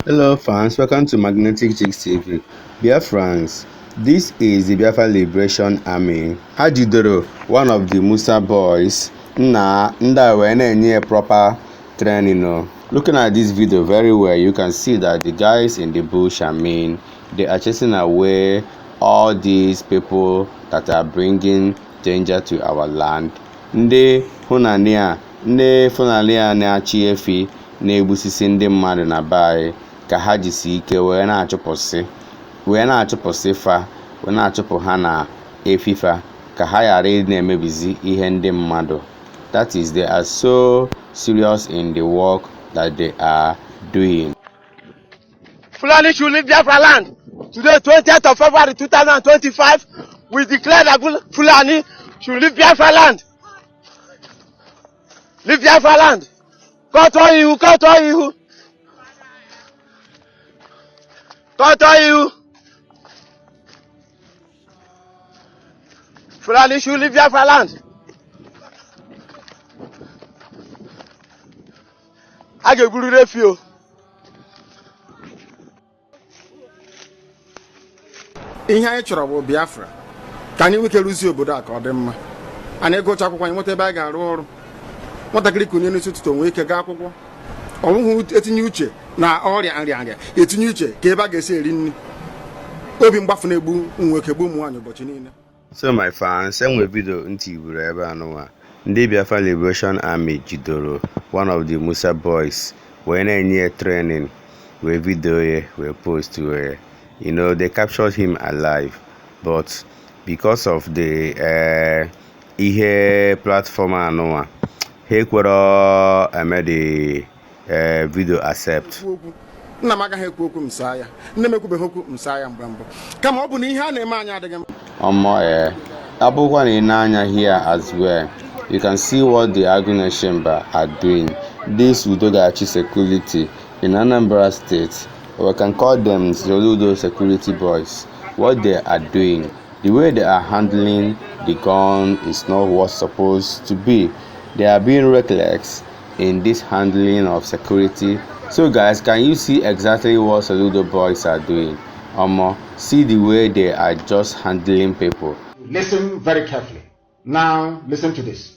Hello fans, welcome to Magnetic Chicks TV. Biafrans, this is the Biafra Liberation Army. Hajidoro, one of the Musa boys, nda proper training. Looking at this video very well, you can see that the guys in the bush, they are chasing away all these people that are bringing danger to our land. Ndị Fulani na-achị efi na-egbusisi ndị mmadụ na be ka ha jisi ike wee na-achụpụsị fa wee na-achụpụ ha na efifa ka ha ghara na-emebizi ihe ndị mmadụ. That is, they are so serious in the work that they are doing. Fulani should leave Biafra land. Today, 20th of February 2025, we declare that Fulani should leave Biafra land. Leave Biafra land. Cut all you. Fulani should leave Biafra land. I get good refuse. Ihe anyị chọrọ bụ Biafra ka anyị nweke rụzie obodo a ka ọ dị mma. Anyị egocha akwụkwọ anyị nweta ebe anyị ga-arụ ọrụ. Nwatakịrị kunye n'isi ụtụtụ onwe ike gaa akwụkwọ. Ọnwụhụ etinye uche na ọrịa nrịa etinye uche ka ebe a ga-esi eri nri. Obi mgbafu na-egbu nwoke gbu ụmụ nwaanyị ụbọchị niile. So my fans, enwe video ntị iburu ebe anụwa. Ndị Biafra Liberation Army jidoro one of the Musa boys wee na-enye training wee video ye wee post wee. They captured him alive, but because of the ihe platform anụwa, he kwere the video accept. Nna m agaghị ekwu okwu msa ya. Nne m ekwubeghị okwu msa ya mgbe mbụ. Kama ọ bụ na ihe a na-eme anya adịghị mma. Abụkwa na anya here as well. You can see what the Agune Chamber are doing. This Udogachi security in Anambra State, or we can call them Zoludo security boys. What they are doing, the way they are handling the gun is not what's supposed to be. They are being reckless in this handling of security. So guys, can you see exactly what Soludo boys are doing? See the way they are just handling people. Listen very carefully. Now listen to this.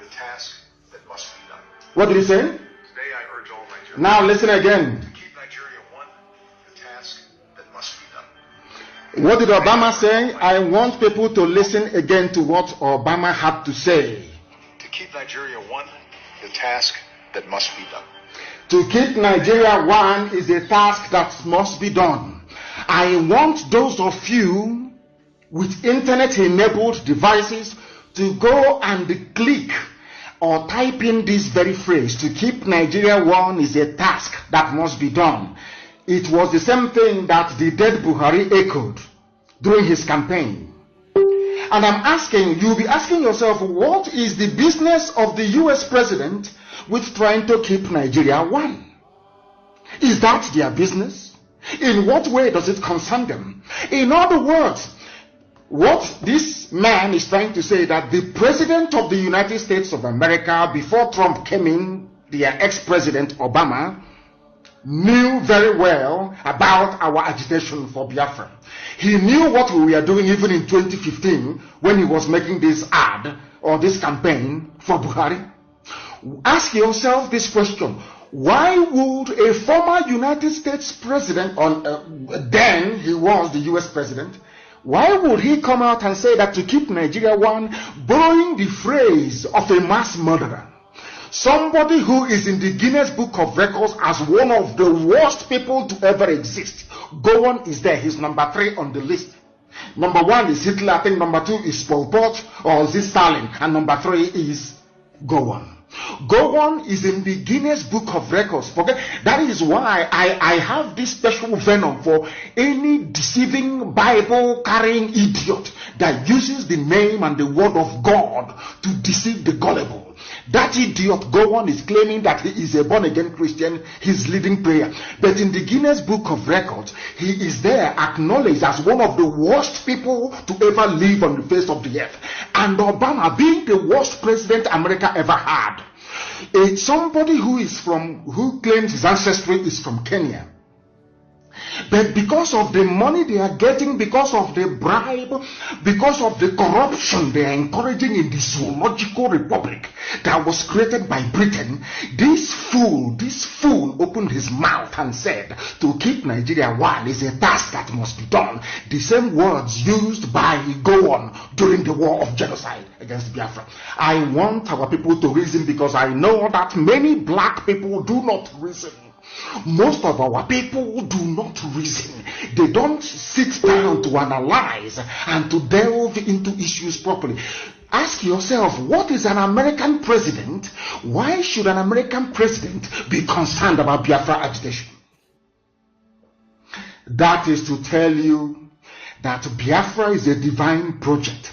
The task that must be done. What did he say? Today I urge all Nigerians. Now listen again. To keep Nigeria one, the task that must be done. What did Obama say? I want people to listen again to what Obama had to say. To keep Nigeria one, the task that must be done. To keep Nigeria one is a task that must be done. I want those of you with internet-enabled devices to go and click or type in this very phrase. To keep Nigeria one is a task that must be done. It was the same thing that the dead Buhari echoed during his campaign. And I'm asking, you'll be asking yourself, what is the business of the US president with trying to keep Nigeria one? Is that their business? In what way does it concern them? In other words, what this man is trying to say, that the president of the United States of America, before Trump came in, their ex-president Obama, knew very well about our agitation for Biafra. He knew what we were doing even in 2015 when he was making this ad or this campaign for Buhari. Ask yourself this question. Why would a former United States president, then he was the US president, why would he come out and say that to keep Nigeria one, borrowing the phrase of a mass murderer? Somebody who is in the Guinness Book of Records as one of the worst people to ever exist. Gowon is there. He's number 3 on the list. Number 1 is Hitler. I think number 2 is Pol Pot or is it Stalin? And number 3 is Gowon. Gowon is in the Guinness Book of Records. Forget that is why I have this special venom for any deceiving Bible carrying idiot that uses the name and the word of God to deceive the gullible. That idiot Gowon is claiming that he is a born-again Christian. He's leading prayer. But in the Guinness Book of Records, he is there acknowledged as one of the worst people to ever live on the face of the earth. And Obama being the worst president America ever had. Somebody who claims his ancestry is from Kenya. But because of the money they are getting, because of the bribe, because of the corruption they are encouraging in the zoological republic that was created by Britain, this fool opened his mouth and said, to keep Nigeria one is a task that must be done. The same words used by Gowon during the war of genocide against Biafra. I want our people to reason, because I know that many black people do not reason. Most of our people do not reason. They don't sit down to analyze and to delve into issues properly. Ask yourself, what is an American president? Why should an American president be concerned about Biafra agitation? That is to tell you that Biafra is a divine project,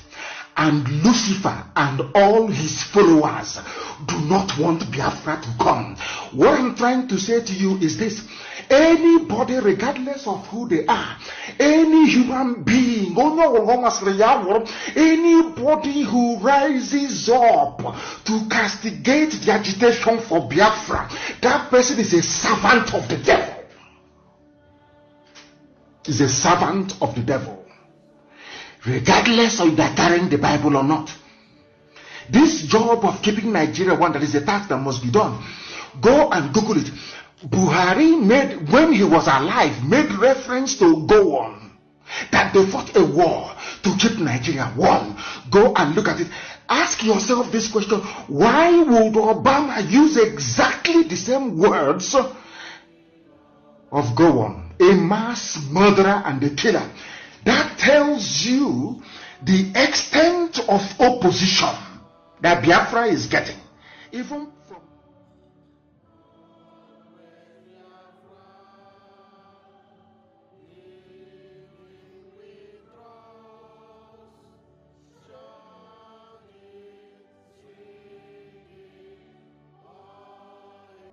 and Lucifer and all his followers do not want Biafra to come. What I'm trying to say to you is this: anybody, regardless of who they are, any human being, anybody who rises up to castigate the agitation for Biafra, that person is a servant of the devil. Is a servant of the devil, regardless of they're carrying the Bible or not. This job of keeping Nigeria one, that is a task that must be done. Go and Google it. Buhari made, when he was alive, made reference to go on, that they fought a war to keep Nigeria one. Go and look at it. Ask yourself this question: why would Obama use exactly the same words of go on, a mass murderer and a killer? That tells you the extent of opposition that Biafra is getting, even from...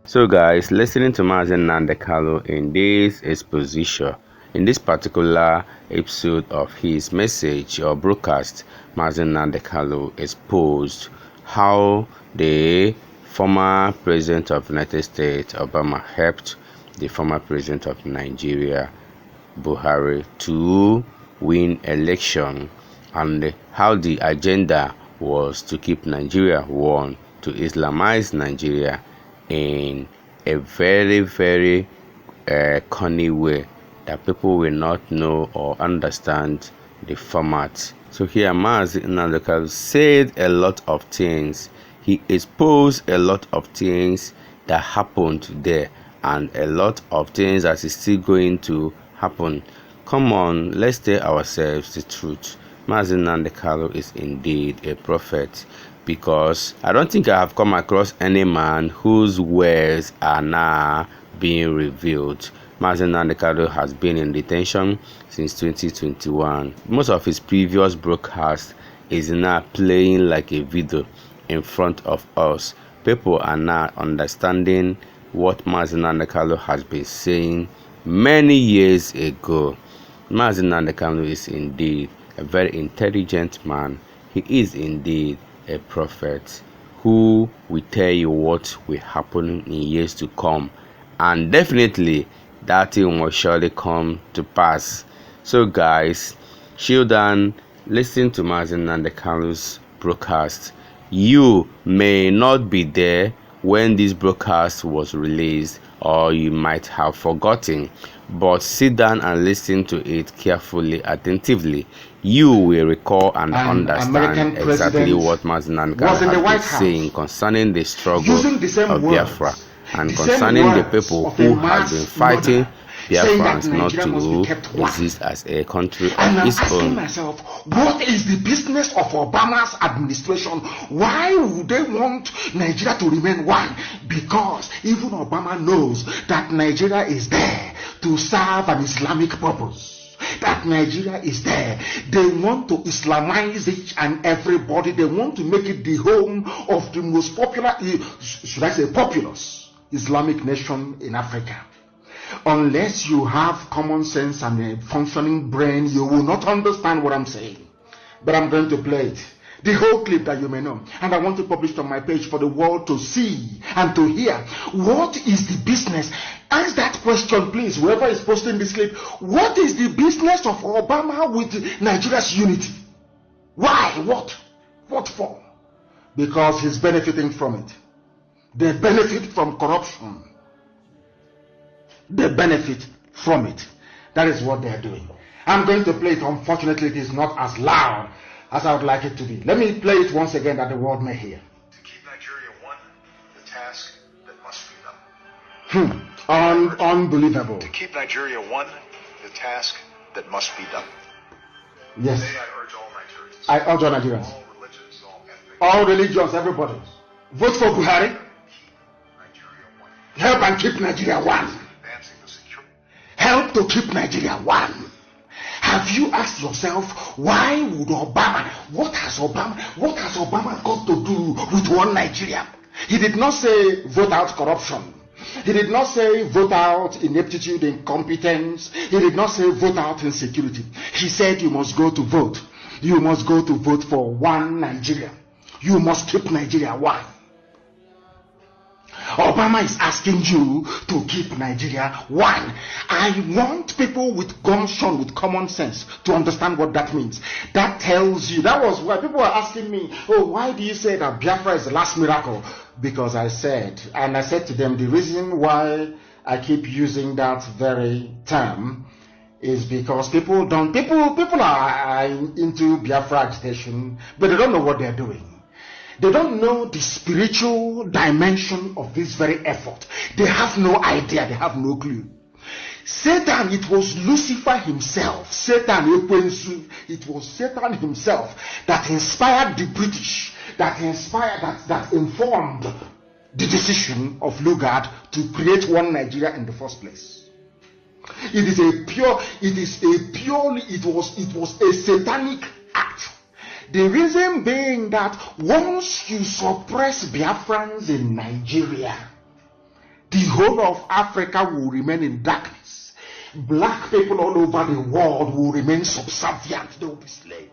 So guys, listening to Nnamdi Kanu in this exposition, in this particular episode of his message or broadcast, Nnamdi Kanu exposed how the former president of the United States, Obama, helped the former president of Nigeria, Buhari, to win election, and how the agenda was to keep Nigeria one, to Islamize Nigeria in a very, very cunning way that people will not know or understand the format. So here Nnamdi Kanu said a lot of things. He exposed a lot of things that happened there, and a lot of things that is still going to happen. Come on, let's tell ourselves the truth. Nnamdi Kanu is indeed a prophet, because I don't think I have come across any man whose words are now being revealed. Nnamdi Kanu has been in detention since 2021. Most of his previous broadcasts is now playing like a video in front of us. People are now understanding what Nnamdi Kanu has been saying many years ago. Nnamdi Kanu is indeed a very intelligent man. He is indeed a prophet who will tell you what will happen in years to come, and definitely that thing will surely come to pass. So guys, chill down, listen to Nnamdi Kanu's broadcast. You may not be there when this broadcast was released, or you might have forgotten, but sit down and listen to it carefully, attentively. You will recall and understand exactly what Nnamdi Kanu has been saying concerning the struggle of Biafra, and concerning the people who have been fighting Biafrans not to exist as a country of its own. Myself, what is the business of Obama's administration? Why would they want Nigeria to remain one? Because even Obama knows that Nigeria is there to serve an Islamic purpose. That Nigeria is there. They want to Islamize each and everybody. They want to make it the home of the most popular, should I say populous, Islamic nation in Africa. Unless you have common sense and a functioning brain, you will not understand what I'm saying. But I'm going to play it. The whole clip that you may know. And I want to publish it on my page for the world to see and to hear. What is the business? Ask that question, please, whoever is posting this clip. What is the business of Obama with Nigeria's unity? Why? What? What for? Because he's benefiting from it. They benefit from corruption. They benefit from it. That is what they are doing. I'm going to play it. Unfortunately, it is not as loud as I would like it to be. Let me play it once again that the world may hear. To keep Nigeria one, the task that must be done. Unbelievable. To keep Nigeria one, the task that must be done. Yes. Today I urge all Nigerians. I urge all Nigerians. All religions, all ethnic. All religions, everybody. Vote for Buhari. Nigeria one. Help and keep Nigeria one. Advancing the security. Help to keep Nigeria one. Have you asked yourself, why would Obama, what has Obama got to do with one Nigeria? He did not say vote out corruption. He did not say vote out ineptitude, incompetence. He did not say vote out insecurity. He said you must go to vote. You must go to vote for one Nigeria. You must keep Nigeria one. Obama is asking you to keep Nigeria one. I want people with gumption, with common sense, to understand what that means. That tells you, that was why people were asking me, oh, why do you say that Biafra is the last miracle? Because I said to them, the reason why I keep using that very term is because people are into Biafra agitation, but they don't know what they're doing. They don't know the spiritual dimension of this very effort. They have no idea. They have no clue. Satan, it was Lucifer himself. It was Satan himself that inspired the British, that informed the decision of Lugard to create one Nigeria in the first place. It was a satanic act. The reason being that once you suppress Biafrans in Nigeria, the whole of Africa will remain in darkness. Black people all over the world will remain subservient. They will be slaves.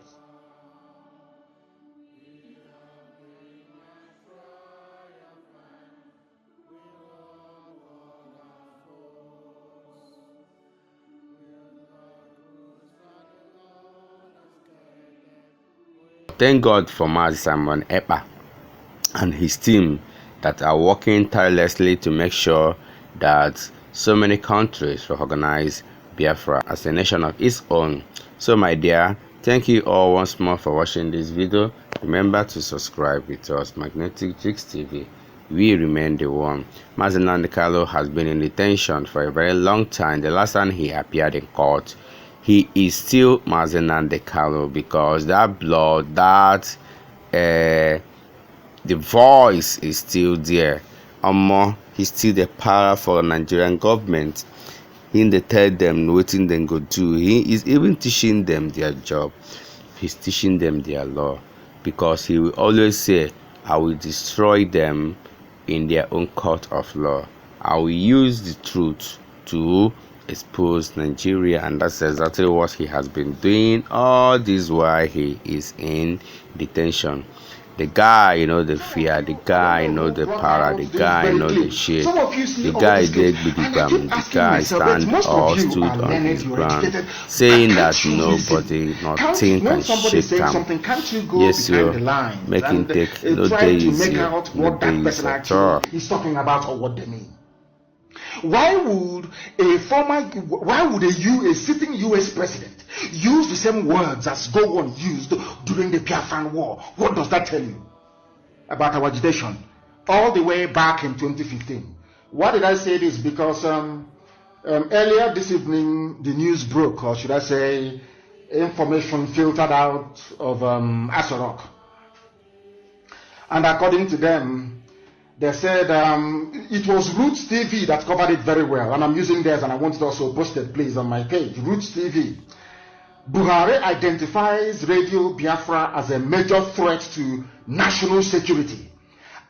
Thank God for Mazi Simon Ekpa and his team that are working tirelessly to make sure that so many countries recognize Biafra as a nation of its own. So my dear, thank you all once more for watching this video. Remember to subscribe with us, Magnetic Jigs TV. We remain the one. Mazi Nnamdi Kanu has been in detention for a very long time. The last time he appeared in court, he is still Mazi Nnamdi Kanu because that blood, the voice is still there. He's still the power for the Nigerian government. They tell them what they go do. He is even teaching them their job. He's teaching them their law because he will always say, I will destroy them in their own court of law. I will use the truth to expose Nigeria, and that's exactly what he has been doing all this while he is in detention. The guy, the fear, the guy, the power, the guy, the shit. The guy did the guy stood on his ground, saying that nobody, nothing can shake him. Yes, you make him take no day easy, no day easy at all. He's talking about what they mean. Why would a sitting US president use the same words as Gowon used during the Biafran war? What does that tell you about our agitation all the way back in 2015? Why did I say this? Because earlier this evening the news broke, or should I say information filtered out of Asorok, and according to them, they said it was Roots TV that covered it very well, and I'm using theirs, and I want it also posted, please, on my page. Roots TV. Buhari identifies Radio Biafra as a major threat to national security.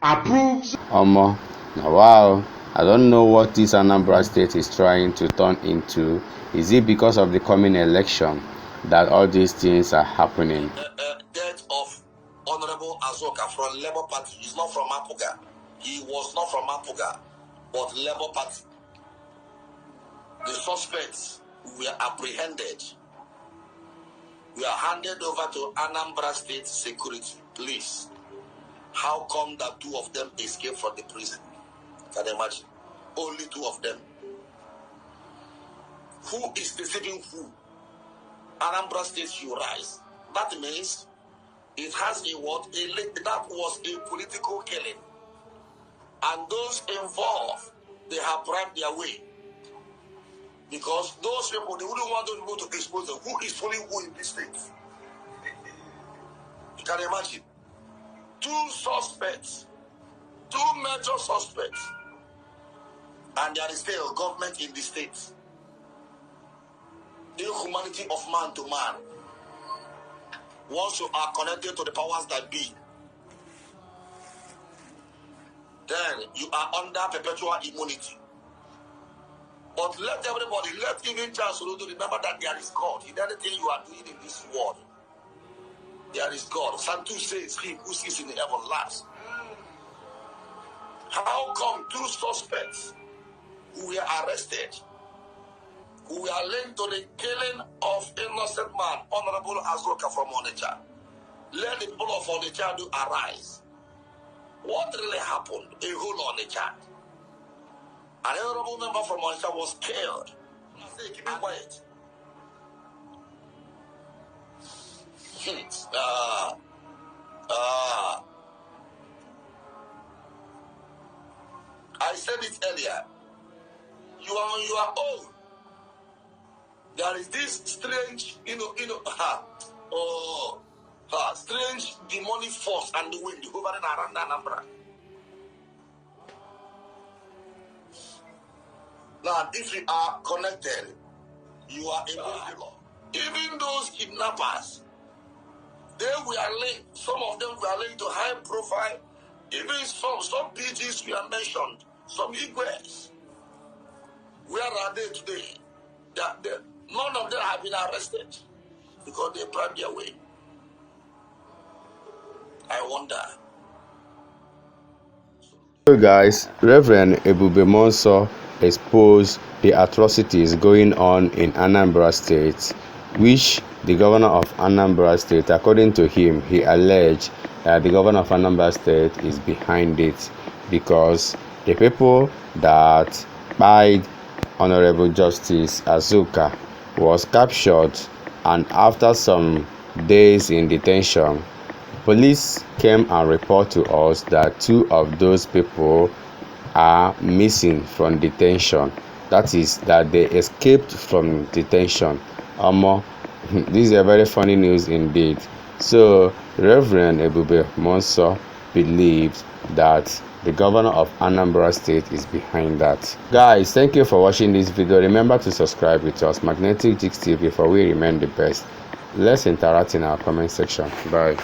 Approves. Now, wow, I don't know what this Anambra state is trying to turn into. Is it because of the coming election that all these things are happening? Death of Azoka from Labour Party. He's not from Apuga. He was not from Apuga, but Labour Party. The suspects were apprehended. We are handed over to Anambra State Security. Please, how come that 2 of them escaped from the prison? Can you imagine? Only 2 of them. Who is deceiving who? Anambra State should rise. That means it has a what? That was a political killing. And those involved, they have bribed their way. Because those people, they wouldn't want those people to expose them. Who is fooling who in this state? You can imagine. 2 suspects. 2 major suspects. And there is still government in the state. Inhumanity of man to man. Once you are connected to the powers that be, then you are under perpetual immunity. But let everybody, let even Charles remember that there is God in anything you are doing in this world. There is God. Santu says, "He who sits in the heaven laughs." How come 2 suspects who were arrested, who were linked to the killing of innocent man, Honorable Azoka from Onitsha? Let the people of Onitsha do arise. What really happened? A whole Onitsha. An honorable member from Onitsha was killed. I say, keep it quiet. I said it earlier. You are on your own. There is this strange, strange demonic force and the wind hovering around Anambra. Now, if you are connected, you are above the law. Even those kidnappers, they were linked. Some of them were linked to high profile. Even some PGs were mentioned. Some Igwes. Where are they today? None of them have been arrested because they bribed their way. I wonder. So guys, Reverend Ebube Monso exposed the atrocities going on in Anambra State, which the governor of Anambra State, according to him, he alleged that the governor of Anambra State is behind it because the people that died Honorable Justice Azuka was captured, and after some days in detention, police came and reported to us that 2 of those people are missing from detention. That is, that they escaped from detention. This is a very funny news indeed. So Reverend Ebube Monso believes that the governor of Anambra State is behind that. Guys, thank you for watching this video. Remember to subscribe with us, Magnetic Jigs TV, for we remain the best. Let's interact in our comment section. Bye.